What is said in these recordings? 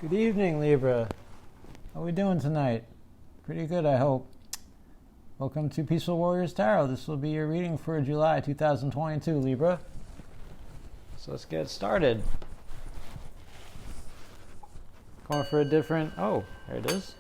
Good evening, Libra. How are we doing tonight? Pretty good, I hope. Welcome to Peaceful Warriors Tarot. This will be your reading for July 2022, Libra. So let's get started. Going for a different... Oh, there it is.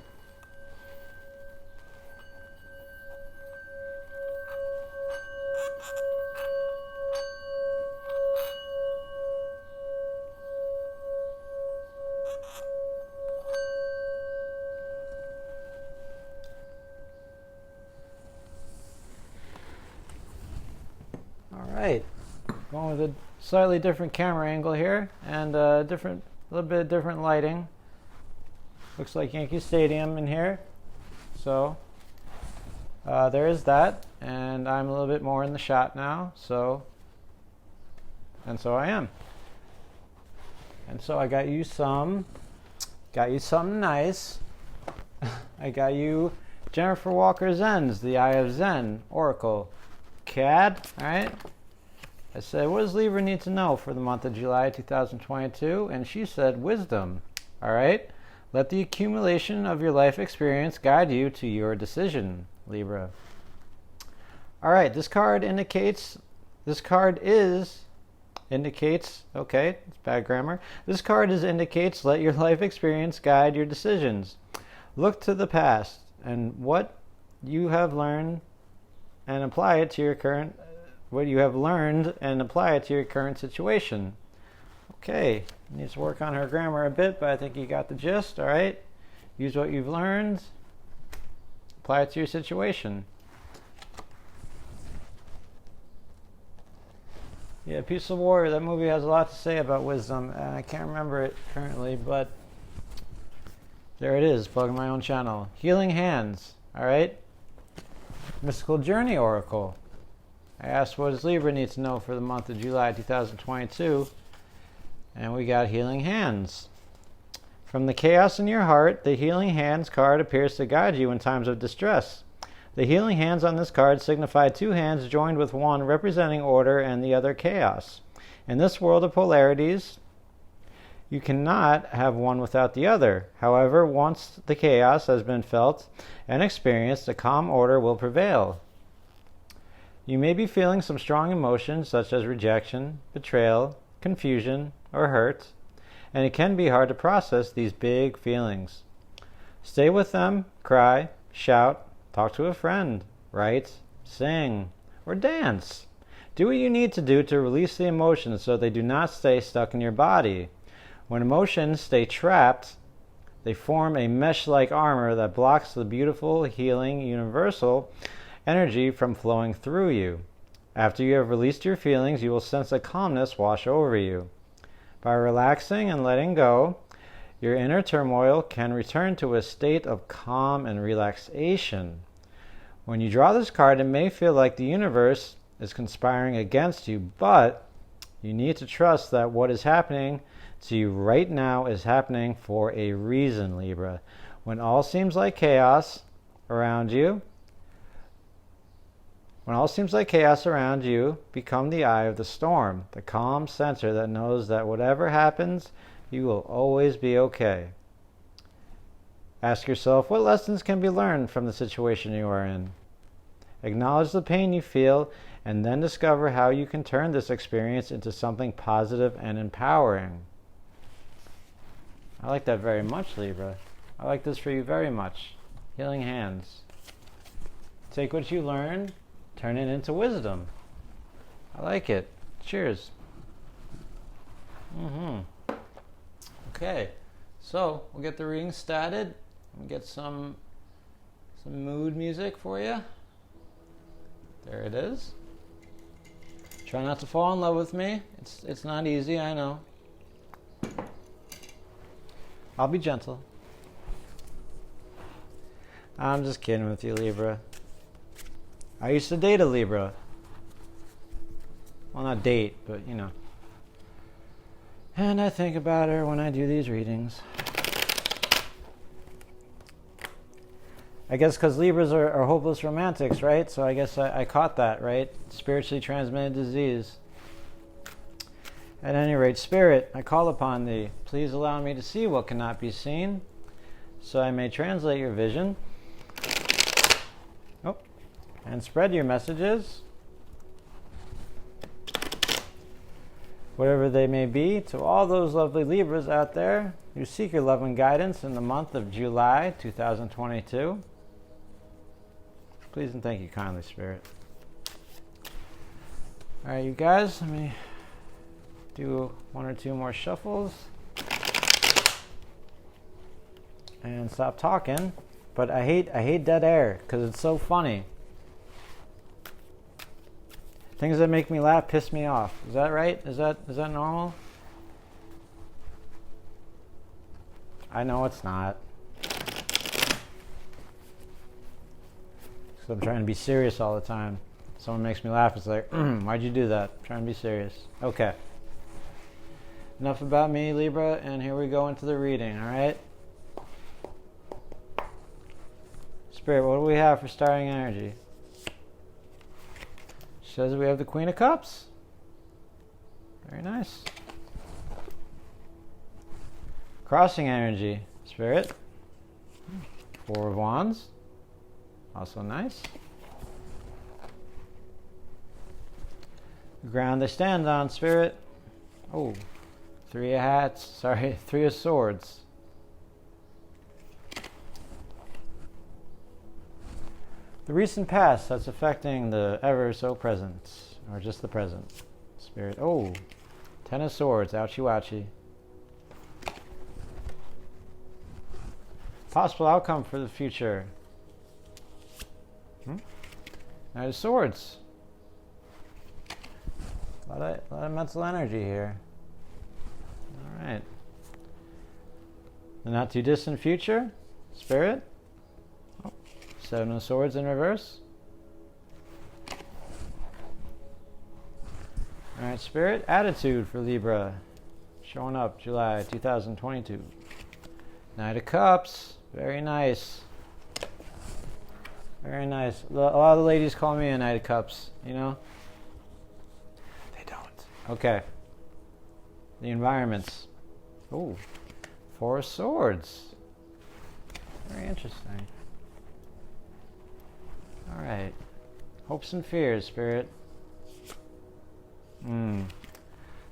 Alright, going with a slightly different camera angle here and a little bit different lighting. Looks like Yankee Stadium in here. So there is that, and I'm a little bit more in the shot now, so I am. And so I got you something nice. I got you Jennifer Walker Zen's The Eye of Zen Oracle CAD. All right. I said, what does Libra need to know for the month of July 2022? And she said, wisdom. All right. Let the accumulation of your life experience guide you to your decision, Libra. All right. This card indicates, okay, it's bad grammar. This card indicates, let your life experience guide your decisions. Look to the past and what you have learned and apply it to your current situation. Okay, needs to work on her grammar a bit, but I think you got the gist. All right, use what you've learned, apply it to your situation. Yeah, Peaceful Warrior, that movie has a lot to say about wisdom, and I can't remember it currently, but there it is, plugging my own channel. Healing Hands, all right? Mystical Journey Oracle. I asked what does Libra need to know for the month of July 2022, and we got Healing Hands. From the chaos in your heart, the Healing Hands card appears to guide you in times of distress. The healing hands on this card signify two hands joined with one representing order and the other chaos. In this world of polarities, you cannot have one without the other. However, once the chaos has been felt and experienced, a calm order will prevail. You may be feeling some strong emotions such as rejection, betrayal, confusion, or hurt, and it can be hard to process these big feelings. Stay with them, cry, shout, talk to a friend, write, sing, or dance. Do what you need to do to release the emotions so they do not stay stuck in your body. When emotions stay trapped, they form a mesh-like armor that blocks the beautiful, healing, universal energy from flowing through you. After you have released your feelings, you will sense a calmness wash over you. By relaxing and letting go, your inner turmoil can return to a state of calm and relaxation. When you draw this card, it may feel like the universe is conspiring against you, but you need to trust that what is happening to you right now is happening for a reason, Libra. When all seems like chaos around you, become the eye of the storm, the calm center that knows that whatever happens, you will always be okay. Ask yourself, what lessons can be learned from the situation you are in? Acknowledge the pain you feel, and then discover how you can turn this experience into something positive and empowering. I like that very much, Libra. I like this for you very much. Healing Hands. Take what you learn, turn it into wisdom. I like it. Cheers. Okay, so we'll get the reading started. Let me get some mood music for you. There it is. Try not to fall in love with me. It's not easy, I know. I'll be gentle. I'm just kidding with you, Libra. I used to date a Libra. Well, not date, but you know. And I think about her when I do these readings. I guess because Libras are hopeless romantics, right? So I guess I caught that, right? Spiritually transmitted disease. At any rate, Spirit, I call upon thee. Please allow me to see what cannot be seen, so I may translate your vision. Oh, and spread your messages, whatever they may be, to all those lovely Libras out there who seek your love and guidance in the month of July 2022. Please and thank you kindly, Spirit. All right, you guys, let me do one or two more shuffles and stop talking. But I hate dead air because it's so funny. Things that make me laugh piss me off. Is that right? Is that normal? I know it's not. So I'm trying to be serious all the time. Someone makes me laugh. It's like, why'd you do that? I'm trying to be serious. Okay. Enough about me, Libra, and here we go into the reading, all right? Spirit, what do we have for starting energy? She says we have the Queen of Cups. Very nice. Crossing energy, Spirit. Four of Wands. Also nice. The ground they stand on, Spirit. Oh, Three of Hats. Sorry, Three of Swords. The recent past that's affecting the ever so present, or just the present, Spirit. Oh, Ten of Swords. Ouchie wouchie. Possible outcome for the future. Knight of Swords. A lot of mental energy here. All right. The not too distant future, Spirit. Oh, Seven of Swords in reverse. All right, Spirit. Attitude for Libra. Showing up July 2022. Knight of Cups. Very nice. Very nice. A lot of the ladies call me a Knight of Cups, you know? They don't. Okay. The environments. Oh, Four of Swords. Very interesting. All right. Hopes and fears, Spirit.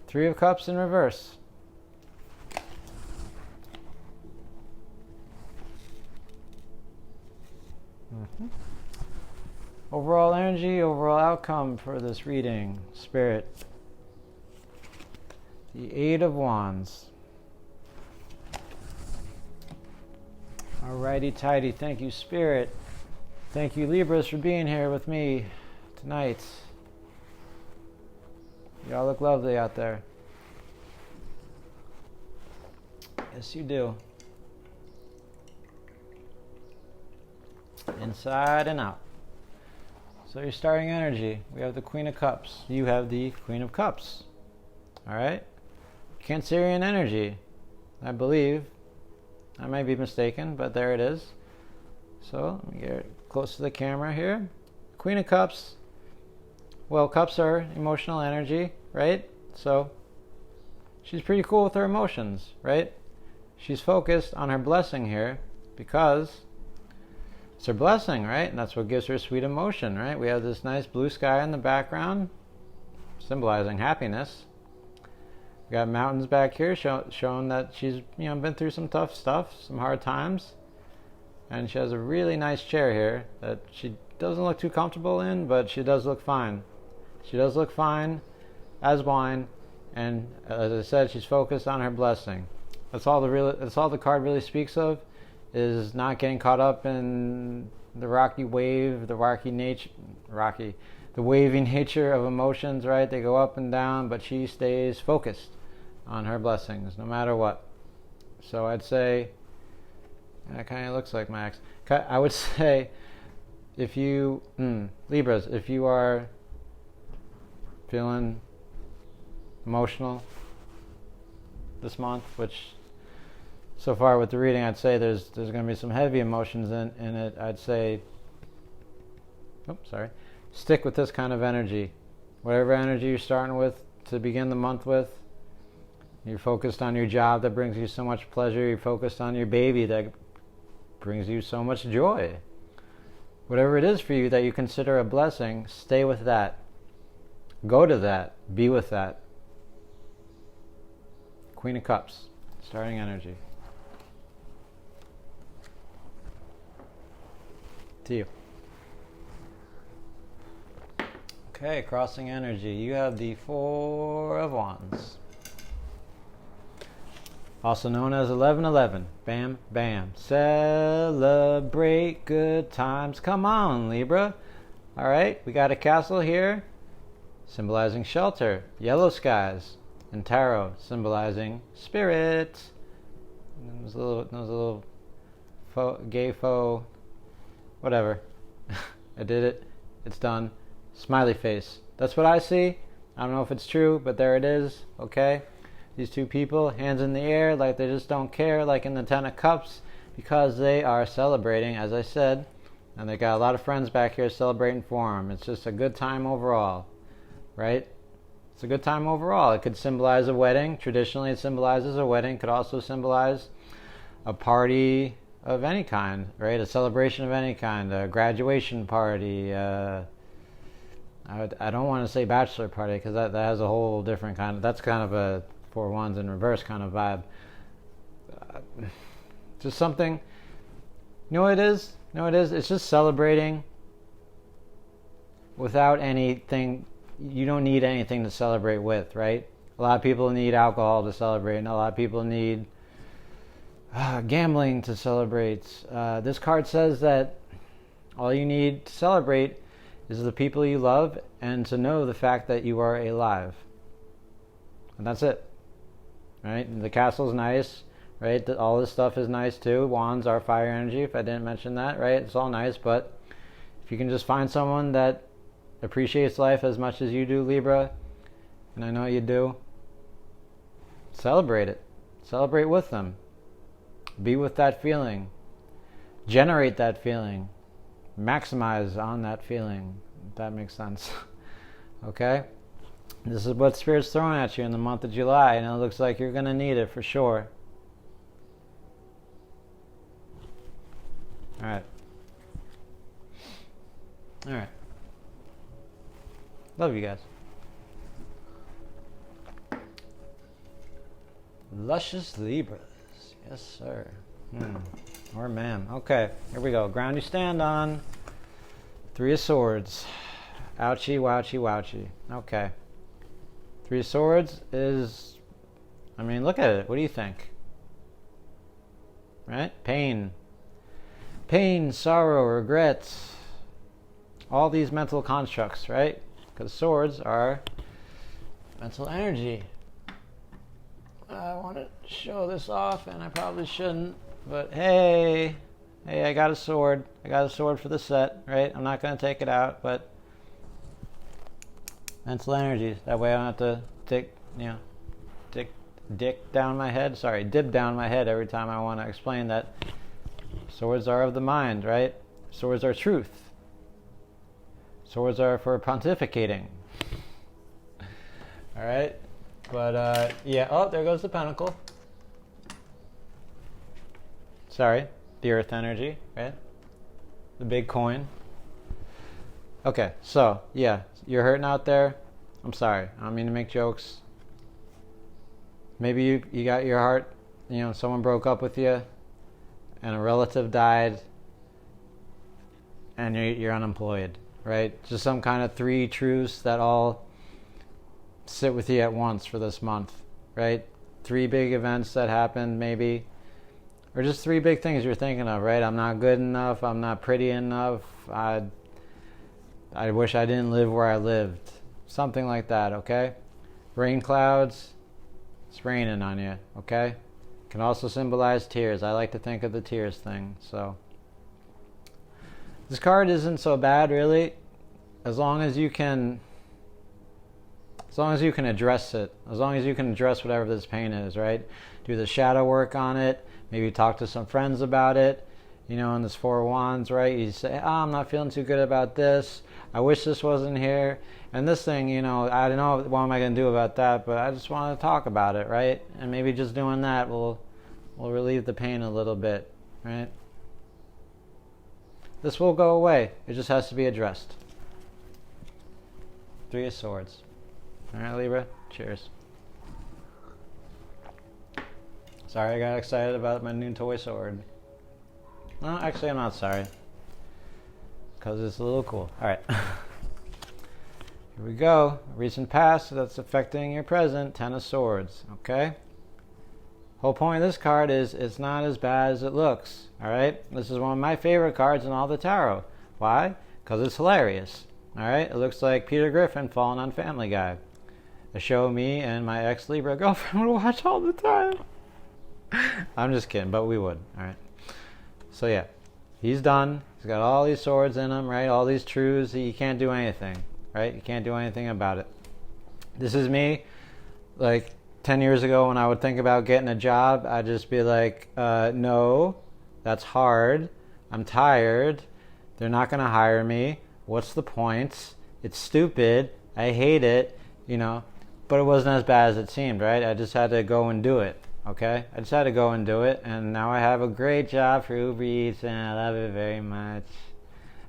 Three of Cups in reverse. Overall energy, overall outcome for this reading, Spirit. The Eight of Wands. Alrighty tighty. Thank you, Spirit. Thank you, Libras, for being here with me tonight. Y'all look lovely out there. Yes, you do. Inside and out. So your starting energy, we have the Queen of Cups. You have the Queen of Cups. All right? Cancerian energy, I believe. I might be mistaken, but there it is. So let me get it close to the camera here. Queen of Cups. Well, cups are emotional energy, right? So she's pretty cool with her emotions, right? She's focused on her blessing here because it's her blessing, right? And that's what gives her sweet emotion, right? We have this nice blue sky in the background, symbolizing happiness. We got mountains back here showing that she's, been through some tough stuff, some hard times. And she has a really nice chair here that she doesn't look too comfortable in, but she does look fine. She does look fine as wine, and as I said, she's focused on her blessing. That's all the card really speaks of, is not getting caught up in the rocky wave, the wavy nature of emotions, right? They go up and down, but she stays focused on her blessings, no matter what. So I'd say, that kind of looks like my ex. I would say, if you, Libras, if you are feeling emotional this month, which so far with the reading, I'd say there's going to be some heavy emotions in it. I'd say, stick with this kind of energy. Whatever energy you're starting with to begin the month with, You're focused on your job that brings you so much pleasure. You're focused on your baby that brings you so much joy. Whatever it is for you that you consider a blessing, stay with that. Go to that. Be with that. Queen of Cups, starting energy. To you. Okay, crossing energy. You have the Four of Wands. Also known as 1111. Bam, bam. Celebrate good times. Come on, Libra. All right, we got a castle here, symbolizing shelter. Yellow skies. And tarot, symbolizing spirit. And there's a little gay faux, whatever. I did it. It's done. Smiley face. That's what I see. I don't know if it's true, but there it is. Okay. These two people, hands in the air, like they just don't care, like in the Ten of Cups, because they are celebrating, as I said, and they got a lot of friends back here celebrating for them. It's just a good time overall, right? It's a good time overall. It could symbolize a wedding. Traditionally, it symbolizes a wedding. It could also symbolize a party of any kind, right? A celebration of any kind, a graduation party. I don't want to say bachelor party because that has a whole different kind of, that's kind of a Four Wands in reverse kind of vibe. Just something, you know what it is? You know what it is? It's just celebrating without anything. You don't need anything to celebrate with, right? A lot of people need alcohol to celebrate, and a lot of people need gambling to celebrate. This card says that all you need to celebrate is the people you love and to know the fact that you are alive. And that's it. Right? And the castle's nice, right? All this stuff is nice too. Wands are fire energy, if I didn't mention that, right? It's all nice, but if you can just find someone that appreciates life as much as you do, Libra, and I know you do, celebrate it. Celebrate with them. Be with that feeling. Generate that feeling. Maximize on that feeling, if that makes sense. Okay? This is what Spirit's throwing at you in the month of July, and it looks like you're going to need it for sure. Alright. Alright. Love you guys. Luscious Libras. Yes, sir. Or ma'am. Okay, here we go. Ground you stand on. Three of Swords. Ouchie, wouchie, wouchie. Okay. Three of Swords is, I mean, look at it. What do you think? Right? Pain. Pain, sorrow, regrets. All these mental constructs, right? Because swords are mental energy. I want to show this off, and I probably shouldn't. But hey, I got a sword. I got a sword for the set, right? I'm not going to take it out, but mental energy. That way I don't have to dip down my head every time I want to explain that swords are of the mind, right? Swords are truth. Swords are for pontificating. All right? But, yeah. Oh, there goes the pentacle. Sorry. The earth energy, right? The big coin. Okay, so, yeah. You're hurting out there. I'm sorry. I don't mean to make jokes. Maybe you got your heart, someone broke up with you, and a relative died, and you're unemployed, right? Just some kind of three truths that all sit with you at once for this month, right? Three big events that happened, maybe, or just three big things you're thinking of, right? I'm not good enough. I'm not pretty enough. I wish I didn't live where I lived. Something like that, okay? Rain clouds, it's raining on you, okay? Can also symbolize tears. I like to think of the tears thing, so. This card isn't so bad, really, as long as you can address it, as long as you can address whatever this pain is, right? Do the shadow work on it, maybe talk to some friends about it, you know, in this Four of Wands, right? You say, oh, I'm not feeling too good about this. I wish this wasn't here. And this thing, you know, I don't know what am I going to do about that, but I just want to talk about it, right? And maybe just doing that will relieve the pain a little bit, right? This will go away. It just has to be addressed. Three of Swords. All right, Libra. Cheers. Sorry I got excited about my new toy sword. No, actually I'm not sorry. Because it's a little cool. Alright. Here we go. Recent past that's affecting your present. Ten of Swords. Okay? Whole point of this card is it's not as bad as it looks. Alright? This is one of my favorite cards in all the tarot. Why? Because it's hilarious. Alright? It looks like Peter Griffin falling on Family Guy. A show me and my ex-Libra girlfriend would watch all the time. I'm just kidding, but we would. Alright. So yeah. He's done. He's got all these swords in him, right? All these truths. You can't do anything. Right? You can't do anything about it. This is me. Like 10 years ago when I would think about getting a job, I'd just be like, no, that's hard. I'm tired. They're not going to hire me. What's the point? It's stupid. I hate it. You know, but it wasn't as bad as it seemed, right? I just had to go and do it. Okay? I just had to go and do it, and now I have a great job for Uber Eats, and I love it very much.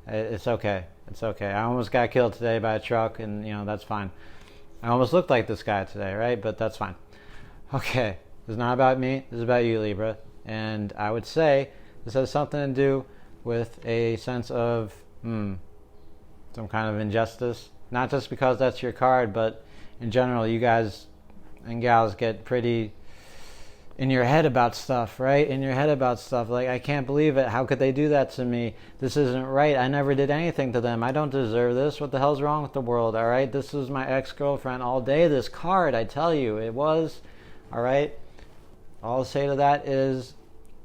It's okay. It's okay. I almost got killed today by a truck, and, you know, that's fine. I almost looked like this guy today, right? But that's fine. Okay. This is not about me. This is about you, Libra. And I would say this has something to do with a sense of some kind of injustice. Not just because that's your card, but in general, you guys and gals get pretty in your head about stuff, right? In your head about stuff. Like, I can't believe it. How could they do that to me? This isn't right. I never did anything to them. I don't deserve this. What the hell's wrong with the world, all right? This was my ex-girlfriend all day. This card, I tell you, it was, all right? All I'll say to that is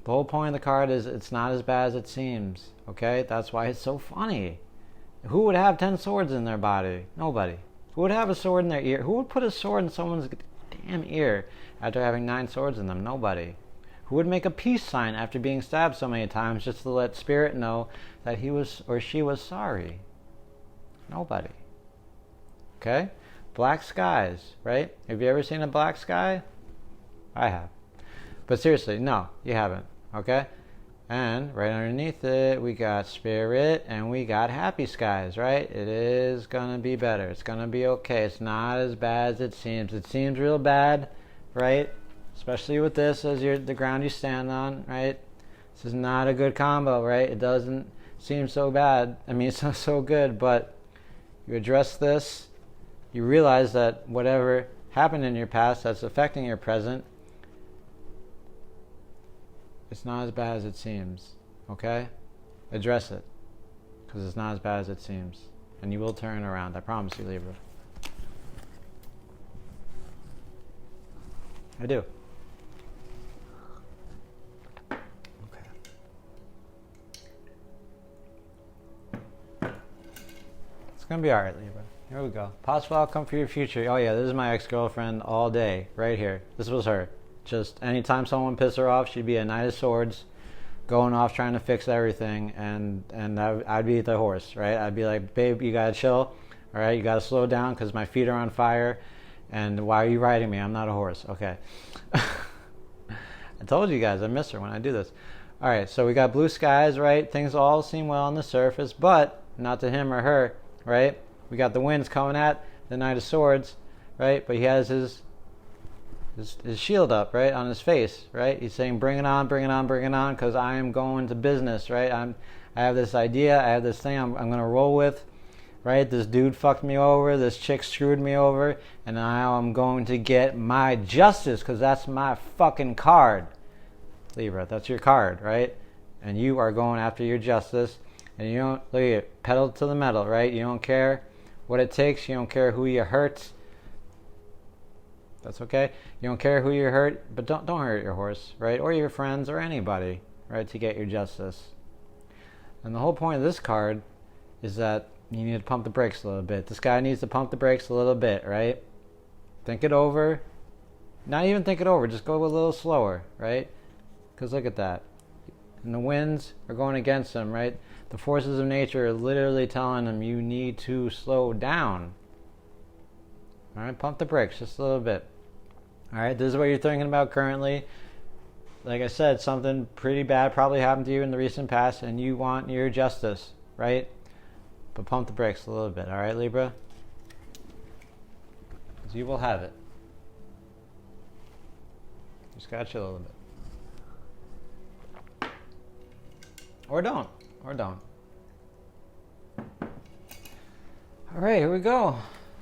the whole point of the card is it's not as bad as it seems, okay? That's why it's so funny. Who would have 10 swords in their body? Nobody. Who would have a sword in their ear? Who would put a sword in someone's damn ear after having 9 swords in them? Nobody. Who would make a peace sign after being stabbed so many times just to let spirit know that he was or she was sorry? Nobody. Okay? Black skies, right? Have you ever seen a black sky? I have. But seriously, no, you haven't. Okay? And right underneath it, we got spirit and we got happy skies, right? It is going to be better. It's going to be okay. It's not as bad as it seems. It seems real bad, right? Especially with this as the ground you stand on, right? This is not a good combo, right? It doesn't seem so bad. I mean, it's not so good, but you address this, you realize that whatever happened in your past that's affecting your present, it's not as bad as it seems, okay? Address it, because it's not as bad as it seems. And you will turn around, I promise you, Libra. I do. Okay. It's going to be alright, Libra. Here we go. Possible outcome for your future. Oh yeah, this is my ex-girlfriend all day, right here. This was her. Just anytime someone pissed her off, she'd be a Knight of Swords, going off trying to fix everything, and I'd be the horse, right? I'd be like, babe, you gotta chill, all right? You gotta slow down because my feet are on fire, and why are you riding me? I'm not a horse, okay? I told you guys I miss her when I do this. All right, so we got blue skies, right? Things all seem well on the surface, but not to him or her, right? We got the winds coming at the Knight of Swords, right? But he has his shield up, right, on his face, right? He's saying, bring it on, bring it on, bring it on, because I am going to business, right? I have this idea, I have this thing I'm going to roll with, right? This dude fucked me over, this chick screwed me over, and now I'm going to get my justice, because that's my fucking card. Libra, that's your card, right? And you are going after your justice, and you don't, look at it, pedal to the metal, right? You don't care what it takes, you don't care who you hurt. That's okay. You don't care who you hurt, but don't hurt your horse, right? Or your friends or anybody, right, to get your justice. And the whole point of this card is that you need to pump the brakes a little bit. This guy needs to pump the brakes a little bit, right? Think it over. Not even think it over. Just go a little slower, right? Because look at that. And the winds are going against him, right? The forces of nature are literally telling him you need to slow down. All right, pump the brakes just a little bit. All right, this is what you're thinking about currently. Like I said, something pretty bad probably happened to you in the recent past, and you want your justice, right? But pump the brakes a little bit, all right, Libra? Because you will have it. Just gotta chill a little bit. Or don't. Or don't. All right, here we go.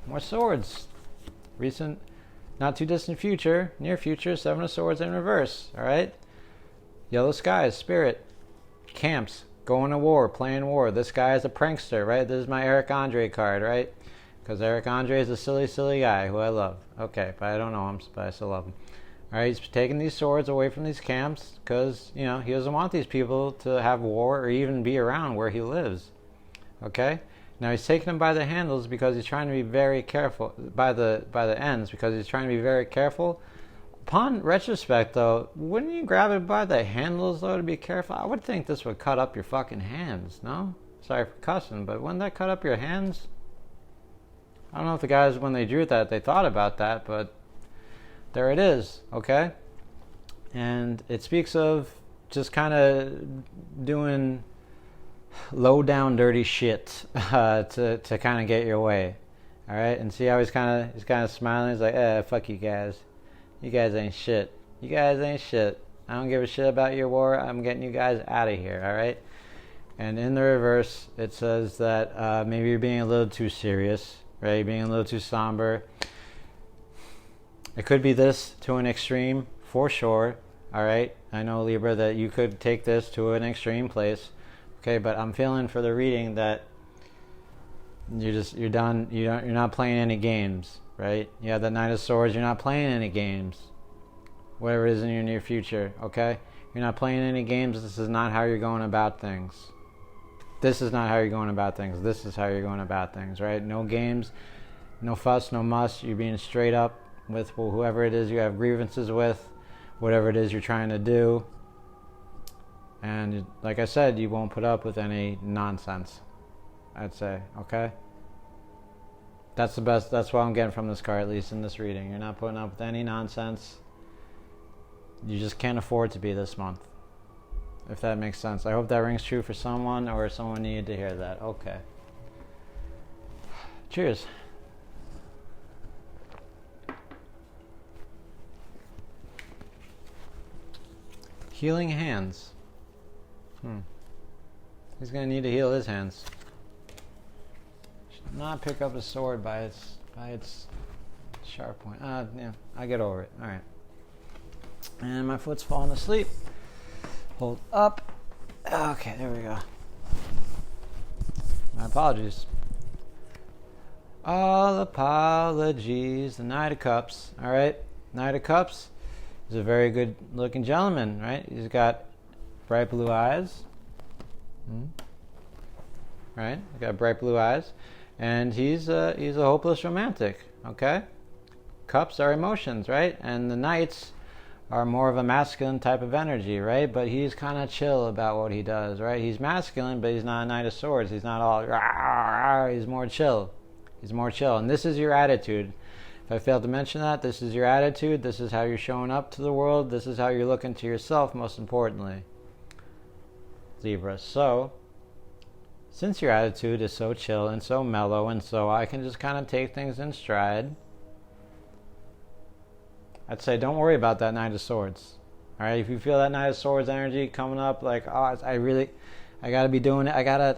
More swords. Recent, not too distant future, near future, 7 of Swords in reverse. All right? Yellow skies, spirit, camps, going to war, playing war. This guy is a prankster, right? This is my Eric Andre card, right? Because Eric Andre is a silly, silly guy who I love. Okay, but I don't know him, but I still love him. All right, he's taking these swords away from these camps because, you know, he doesn't want these people to have war or even be around where he lives. Okay? Now he's taking them by the handles because he's trying to be very careful, by the ends, because he's trying to be very careful. Upon retrospect, though, wouldn't you grab it by the handles, though, to be careful? I would think this would cut up your fucking hands, no? Sorry for cussing, but wouldn't that cut up your hands? I don't know if the guys, when they drew that, they thought about that, but there it is, okay? And it speaks of just kind of doing low down dirty shit to kind of get your way. All right? And see how he's kind of smiling. He's like, fuck you guys. You guys ain't shit. You guys ain't shit. I don't give a shit about your war. I'm getting you guys out of here. All right? And in the reverse, it says that maybe you're being a little too serious, right? You're being a little too somber. It could be this to an extreme, for sure. All right? I know, Libra, that you could take this to an extreme place. Okay, but I'm feeling for the reading that you're done. You're not playing any games, right? You have the Knight of Swords. You're not playing any games. Whatever it is in your near future, okay? You're not playing any games. This is not how you're going about things. This is not how you're going about things. This is how you're going about things, right? No games, no fuss, no muss. You're being straight up with whoever it is you have grievances with, whatever it is you're trying to do. And like I said, you won't put up with any nonsense, I'd say, okay? That's the best, that's what I'm getting from this card, at least in this reading. You're not putting up with any nonsense. You just can't afford to be this month, if that makes sense. I hope that rings true for someone, or someone needed to hear that. Okay. Cheers. Healing hands. He's going to need to heal his hands. Should not pick up a sword by its sharp point. Yeah, I get over it. All right. And my foot's falling asleep. Hold up. Okay, there we go. My apologies. All apologies. The Knight of Cups. All right. Knight of Cups is a very good looking gentleman, right? He's got bright blue eyes. Right? He's got bright blue eyes. And he's a hopeless romantic, okay? Cups are emotions, right? And the Knights are more of a masculine type of energy, right? But he's kind of chill about what he does, right? He's masculine, but he's not a Knight of Swords. He's not all, rah, he's more chill. He's more chill. And this is your attitude. If I failed to mention that, this is your attitude. This is how you're showing up to the world. This is how you're looking to yourself, most importantly, Libra. So, since your attitude is so chill and so mellow, and so I can just kind of take things in stride, I'd say don't worry about that Knight of Swords. All right, if you feel that Knight of Swords energy coming up, like, oh, I gotta be doing it. I gotta.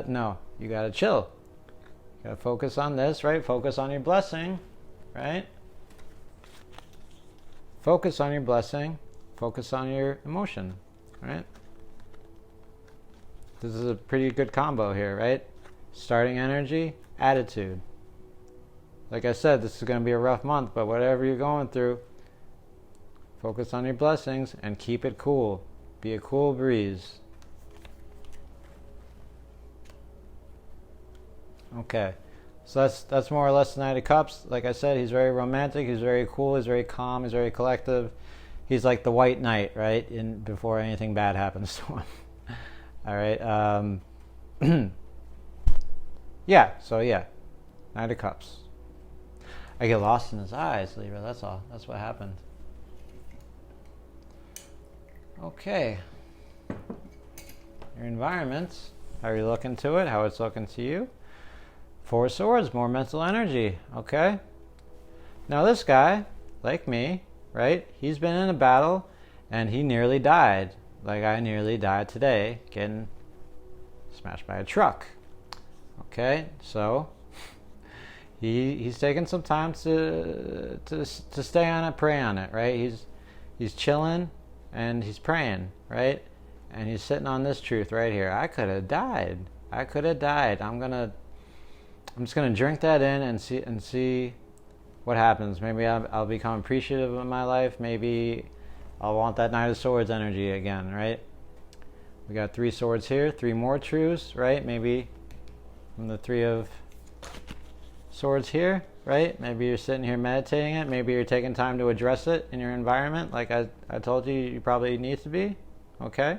No, you gotta chill. You gotta focus on this, right? Focus on your blessing, right? Focus on your blessing. Focus on your emotion, right? This is a pretty good combo here, right? Starting energy, attitude. Like I said, this is going to be a rough month, but whatever you're going through, focus on your blessings and keep it cool. Be a cool breeze. Okay. So that's more or less the Knight of Cups. Like I said, he's very romantic, he's very cool, he's very calm, he's very collective. he's like the white knight, right? Before anything bad happens to him. All right. Yeah. So yeah, Knight of Cups. I get lost in his eyes, Libra. That's all. That's what happened. Okay. Your environment. How are you looking to it? How it's looking to you? Four of Swords. More mental energy. Okay. Now this guy, like me, right? He's been in a battle, and he nearly died. Like I nearly died today, getting smashed by a truck. Okay, so he's taking some time to stay on it, pray on it, right? He's chilling and he's praying, right? And he's sitting on this truth right here. I could have died. I could have died. I'm just gonna drink that in and see what happens. Maybe I'll become appreciative of my life. Maybe I'll want that Knight of Swords energy again, right? We got 3 swords here, 3 more truths, right? Maybe from the 3 of Swords here, right? Maybe you're sitting here meditating it. Maybe you're taking time to address it in your environment, like I told you you probably need to be, okay?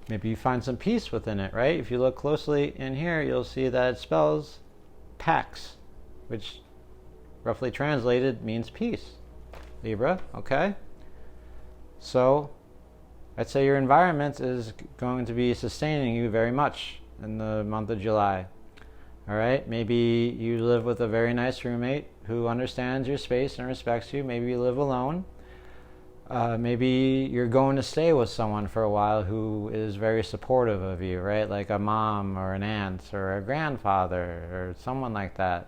Maybe you find some peace within it, right? If you look closely in here, you'll see that it spells Pax, which roughly translated means peace, Libra, okay? So I'd say your environment is going to be sustaining you very much in the month of July. All right, maybe you live with a very nice roommate who understands your space and respects you. Maybe you live alone. Maybe you're going to stay with someone for a while who is very supportive of you, right? Like a mom or an aunt or a grandfather or someone like that,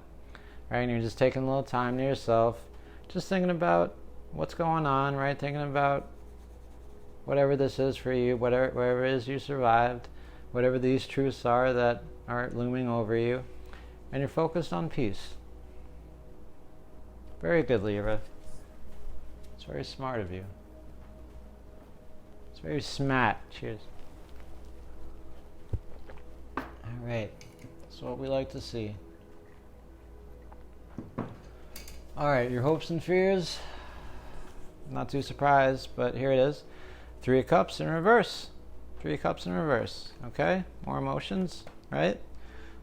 right? And you're just taking a little time to yourself, just thinking about what's going on, right? Thinking about whatever this is for you, whatever it is you survived, whatever these truths are that are looming over you, and you're focused on peace. Very good, Libra. It's very smart of you. It's very smart. Cheers. All right. That's what we like to see. All right, your hopes and fears. Not too surprised, but here it is. 3 of Cups in reverse. 3 of Cups in reverse. Okay? More emotions, right?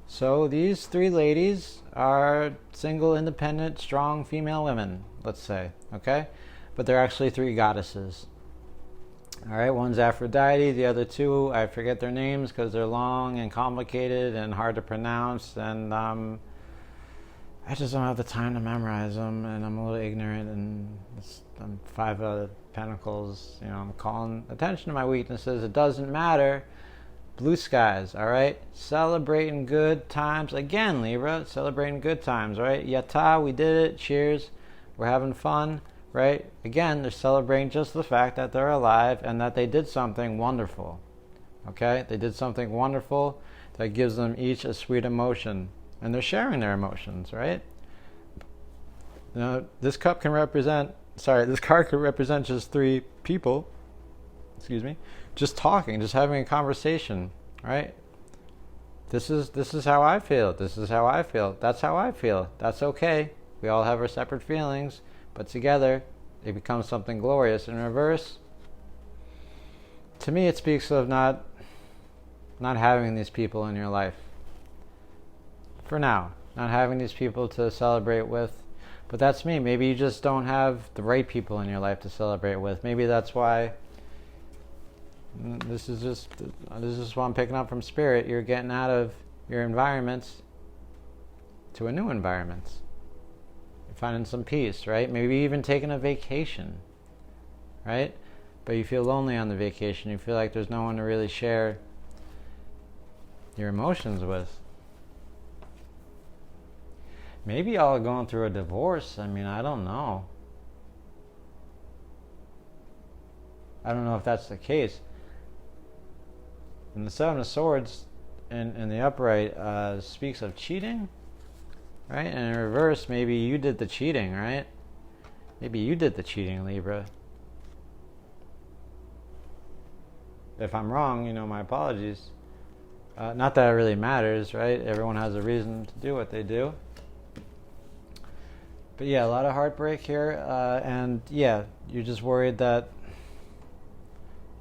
So these 3 ladies are single, independent, strong female women, let's say. Okay? But they're actually 3 goddesses. All right? One's Aphrodite. The other 2, I forget their names because they're long and complicated and hard to pronounce. And I just don't have the time to memorize them. And I'm a little ignorant. And I'm 5 of Pentacles. You know, I'm calling attention to my weaknesses. It doesn't matter. Blue skies, all right? Celebrating good times. Again, Libra, celebrating good times, right? Yatta, we did it. Cheers. We're having fun, right? Again, they're celebrating just the fact that they're alive and that they did something wonderful, okay? They did something wonderful that gives them each a sweet emotion. And they're sharing their emotions, right? Now, this card can represent just 3 people, just talking, just having a conversation, right? This is how I feel. This is how I feel. That's how I feel. That's okay. We all have our separate feelings, but together it becomes something glorious. In reverse, to me, it speaks of not having these people in your life. For now, not having these people to celebrate with. But that's me. Maybe you just don't have the right people in your life to celebrate with. Maybe that's why. This is what I'm picking up from Spirit. You're getting out of your environments to a new environment. You're finding some peace, right? Maybe even taking a vacation, right? But you feel lonely on the vacation. You feel like there's no one to really share your emotions with. Maybe y'all are going through a divorce. I mean, I don't know. I don't know if that's the case. And the 7 of Swords in the upright speaks of cheating, right? And in reverse, maybe you did the cheating, right? Maybe you did the cheating, Libra. If I'm wrong, my apologies. Not that it really matters, right? Everyone has a reason to do what they do. But yeah, a lot of heartbreak here, and yeah, you're just worried that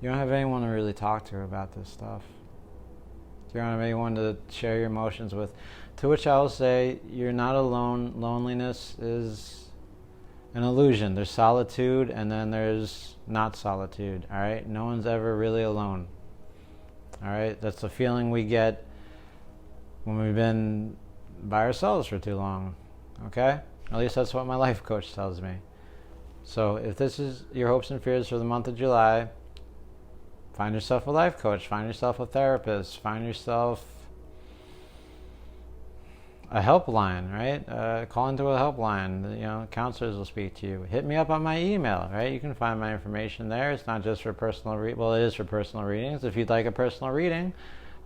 you don't have anyone to really talk to about this stuff. You don't have anyone to share your emotions with. To which I will say, you're not alone. Loneliness is an illusion. There's solitude, and then there's not solitude. All right, no one's ever really alone. All right, that's the feeling we get when we've been by ourselves for too long. Okay, at least that's what my life coach tells me. So if this is your hopes and fears for the month of July, find yourself a life coach, find yourself a therapist, find yourself a helpline, right? Call into a helpline. Counselors will speak to you. Hit me up on my email, right? You can find my information there. It's not just for personal well, it is for personal readings. If you'd like a personal reading,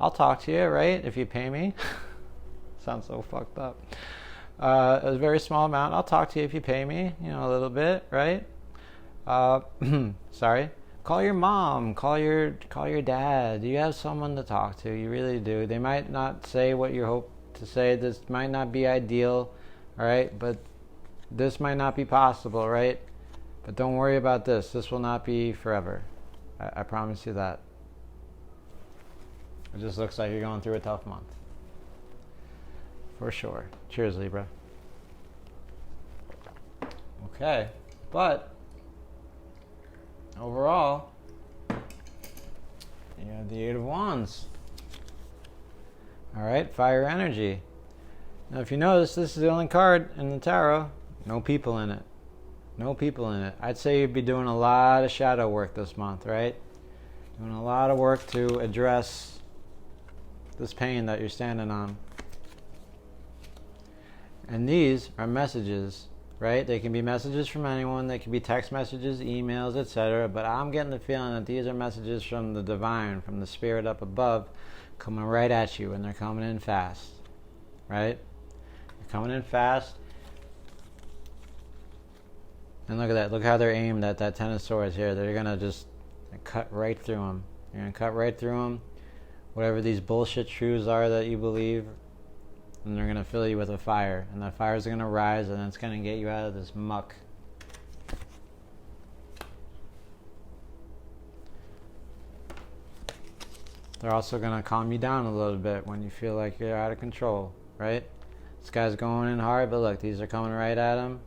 I'll talk to you, right? If you pay me. Sounds so fucked up. A very small amount. I'll talk to you if you pay me, a little bit, right? Sorry. Call your mom, call your dad. You have someone to talk to. You really do. They might not say what you hope to say. This might not be ideal, all right? But this might not be possible, right? But don't worry about this. This will not be forever. I promise you that. It just looks like you're going through a tough month. For sure. Cheers, Libra. Okay. But overall, you have the Eight of Wands. All right, fire energy. Now, if you notice, this is the only card in the tarot. No people in it. No people in it. I'd say you'd be doing a lot of shadow work this month, right? Doing a lot of work to address this pain that you're standing on. And these are messages, right? They can be messages from anyone. They can be text messages, emails, etc. But I'm getting the feeling that these are messages from the divine, from the spirit up above, coming right at you, and they're coming in fast, right? They're coming in fast. And look at that. Look how they're aimed at that Ten of Swords here. They're going to just cut right through them. You're going to cut right through them. Whatever these bullshit truths are that you believe, and they're going to fill you with a fire. And that fire is going to rise, and it's going to get you out of this muck. They're also going to calm you down a little bit when you feel like you're out of control, right? This guy's going in hard, but look, these are coming right at him,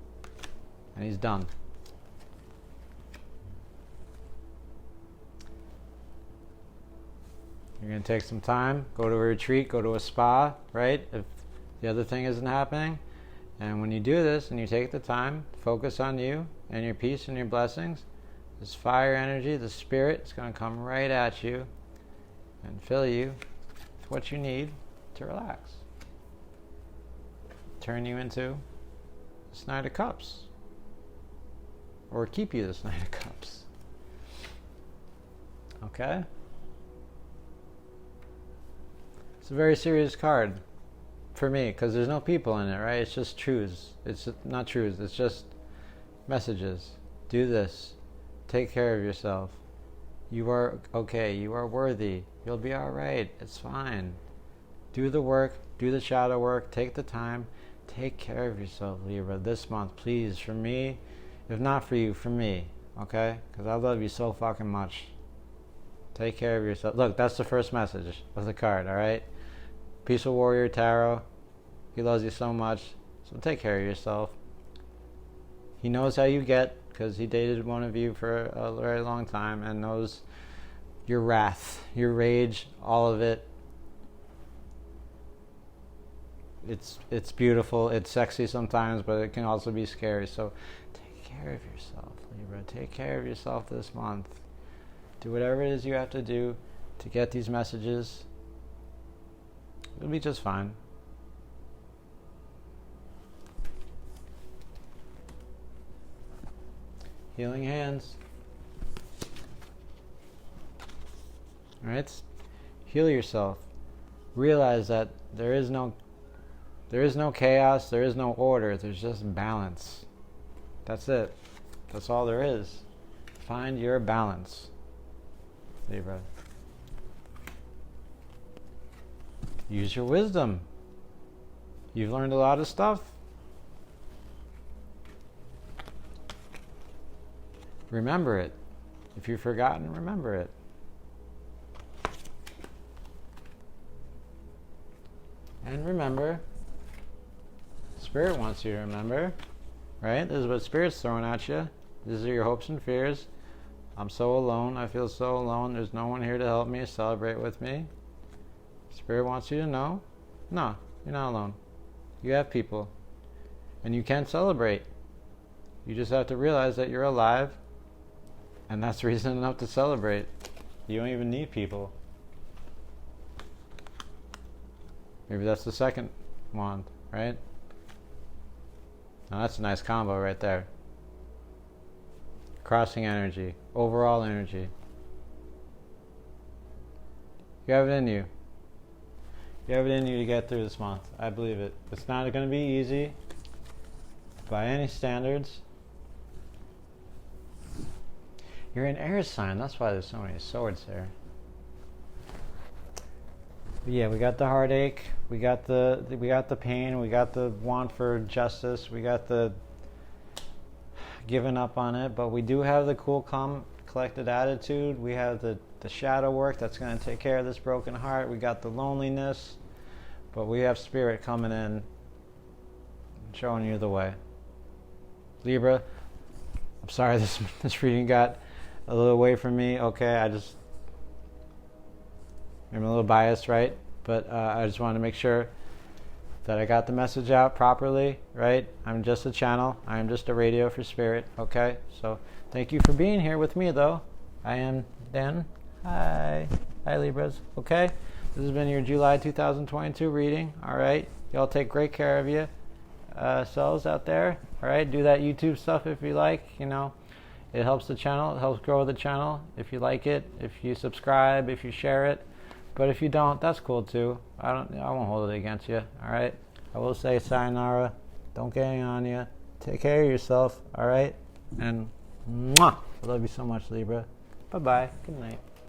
and he's done. You're going to take some time, go to a retreat, go to a spa, right? If the other thing isn't happening. And when you do this and you take the time, focus on you and your peace and your blessings, this fire energy, the spirit, is going to come right at you and fill you with what you need to relax. Turn you into this Knight of Cups. Or keep you this Knight of Cups. Okay? It's a very serious card for me because there's no people in it, right? It's just truths. It's not truths. It's just messages. Do this. Take care of yourself. You are okay. You are worthy. You'll be all right. It's fine. Do the work. Do the shadow work. Take the time. Take care of yourself, Libra, this month, please. For me, if not for you, for me. Okay? Because I love you so fucking much. Take care of yourself. Look, that's the first message of the card, all right? Peaceful Warrior Tarot. He loves you so much. So take care of yourself. He knows how you get because he dated one of you for a very long time and knows your wrath, your rage, all of it. It's beautiful. It's sexy sometimes, but it can also be scary. So take care of yourself, Libra. Take care of yourself this month. Do whatever it is you have to do to get these messages. It'll be just fine. Healing hands. Alright? Heal yourself. Realize that there is no chaos, there is no order, there's just balance. That's it. That's all there is. Find your balance, Libra. Use your wisdom. You've learned a lot of stuff. Remember it. If you've forgotten, remember it. And remember, Spirit wants you to remember, right? This is what Spirit's throwing at you. These are your hopes and fears. I'm so alone. I feel so alone. There's no one here to help me. Celebrate with me. Spirit wants you to know, no, you're not alone. You have people. And you can celebrate. You just have to realize that you're alive. And that's reason enough to celebrate. You don't even need people. Maybe that's the second wand, right? Now that's a nice combo right there. Crossing energy, overall energy. You have it in you. You have it in you to get through this month. I believe it. It's not going to be easy by any standards. You're an air sign. That's why there's so many swords there. But yeah, we got the heartache. We got the pain. We got the want for justice. We got the giving up on it. But we do have the cool, calm, collected attitude. We have the shadow work that's going to take care of this broken heart. We got the loneliness. But we have Spirit coming in, showing you the way. Libra, I'm sorry this reading got a little away from me. Okay, I'm a little biased, right? But I just wanted to make sure that I got the message out properly, right? I'm just a channel. I am just a radio for Spirit, okay? So thank you for being here with me, though. I am Dan. Hi. Hi, Libras. Okay? This has been your July 2022 reading, all right? Y'all take great care of you selves out there, all right? Do that YouTube stuff if you like, you know. It helps the channel. It helps grow the channel if you like it, if you subscribe, if you share it. But if you don't, that's cool too. I won't hold it against you, all right? I will say sayonara. Don't get any on you. Take care of yourself, all right? And mwah! I love you so much, Libra. Bye-bye. Good night.